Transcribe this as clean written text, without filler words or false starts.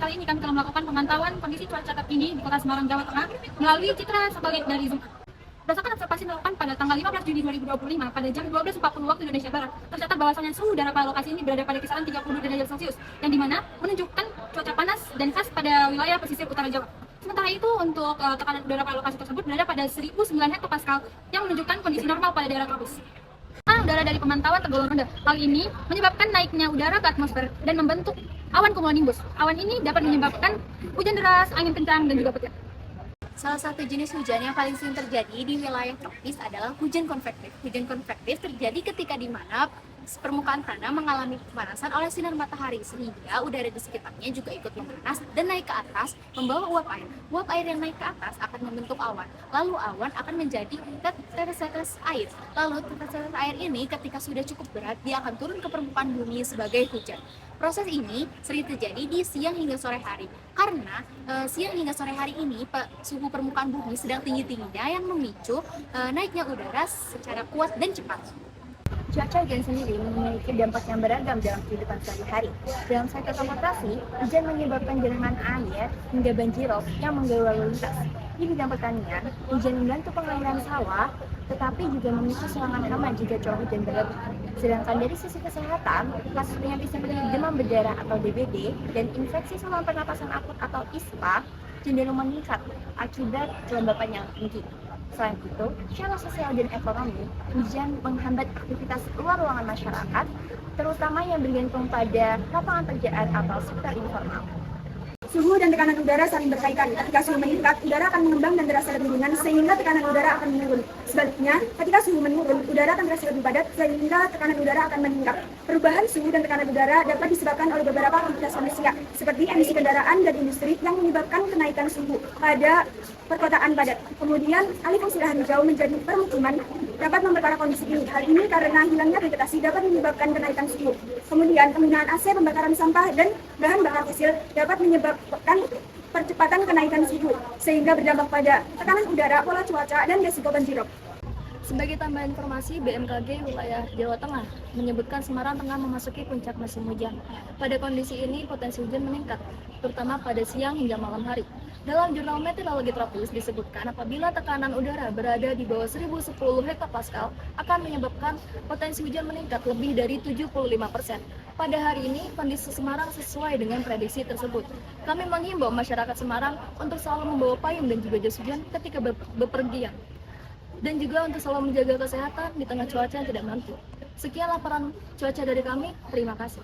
kali ini kami telah melakukan pemantauan kondisi cuaca terkini di Kota Semarang, Jawa Tengah melalui citra satelit dari Zoom. Berdasarkan observasi dilakukan pada tanggal 15 Juni 2025 pada jam 12.40 waktu Indonesia Barat, tercatat bahwasannya suhu udara pada lokasi ini berada pada kisaran 30 derajat Celcius, yang dimana menunjukkan cuaca panas dan khas pada wilayah pesisir utara Jawa. Sementara itu, untuk tekanan udara pada lokasi tersebut berada pada 1009 hektopascal yang menunjukkan kondisi normal pada daerah tropis. Tekanan udara dari pemantauan tergolong rendah. Hal ini menyebabkan naiknya udara ke atmosfer dan membentuk awan cumulonimbus. Awan ini dapat menyebabkan hujan deras, angin kencang, dan juga petir. Salah satu jenis hujan yang paling sering terjadi di wilayah tropis adalah hujan konvektif. Hujan konvektif terjadi ketika di mana permukaan tanah mengalami pemanasan oleh sinar matahari sehingga udara di sekitarnya juga ikut memanas dan naik ke atas membawa uap air. Uap air yang naik ke atas akan membentuk awan. Lalu awan akan menjadi tetes-tetes air. Lalu tetes-tetes air ini ketika sudah cukup berat dia akan turun ke permukaan bumi sebagai hujan. Proses ini sering terjadi di siang hingga sore hari karena siang hingga sore hari ini suhu permukaan bumi sedang tinggi-tingginya yang memicu naiknya udara secara kuat dan cepat. Cuaca hujan sendiri memiliki dampak yang beragam dalam kehidupan sehari-hari. Dalam sektor transportasi, hujan menyebabkan genangan air hingga banjirop yang mengganggu lalu lintas. Di bidang pertanian, hujan membantu pengairan sawah, tetapi juga memicu serangan hama jika curah hujan berlebih. Sedangkan dari sisi kesehatan, kasus penyakit seperti demam berdarah atau DBD dan infeksi saluran pernapasan akut atau ISPA cenderung meningkat akibat kelembapan yang tinggi. Selain itu, secara sosial dan ekonomi, hujan menghambat aktivitas luar ruangan masyarakat, terutama yang bergantung pada lapangan pekerjaan atau sektor informal. Suhu dan tekanan udara saling berkaitan. Ketika suhu meningkat, udara akan mengembang dan terasa lebih ringan sehingga tekanan udara akan menurun. Sebaliknya, ketika suhu menurun, udara akan terasa lebih padat sehingga tekanan udara akan meningkat. Perubahan suhu dan tekanan udara dapat disebabkan oleh beberapa aktivitas manusia, seperti emisi kendaraan dan industri yang menyebabkan kenaikan suhu pada perkotaan padat. Kemudian, alih fungsi lahan hijau menjadi permukiman dapat memperparah kondisi ini. Hal ini karena hilangnya vegetasi dapat menyebabkan kenaikan suhu. Kemudian, penggunaan AC, pembakaran sampah, dan bahan bakar fosil dapat menyebabkan percepatan kenaikan suhu, sehingga berdampak pada tekanan udara, pola cuaca, dan risiko banjirop. Sebagai tambahan informasi, BMKG wilayah Jawa Tengah menyebutkan Semarang tengah memasuki puncak musim hujan. Pada kondisi ini, potensi hujan meningkat, terutama pada siang hingga malam hari. Dalam jurnal meteorologi tropis disebutkan apabila tekanan udara berada di bawah 1010 hektopascal akan menyebabkan potensi hujan meningkat lebih dari 75%. Pada hari ini, kondisi Semarang sesuai dengan prediksi tersebut. Kami menghimbau masyarakat Semarang untuk selalu membawa payung dan juga jas hujan ketika bepergian. Dan juga untuk selalu menjaga kesehatan di tengah cuaca yang tidak menentu. Sekian laporan cuaca dari kami, terima kasih.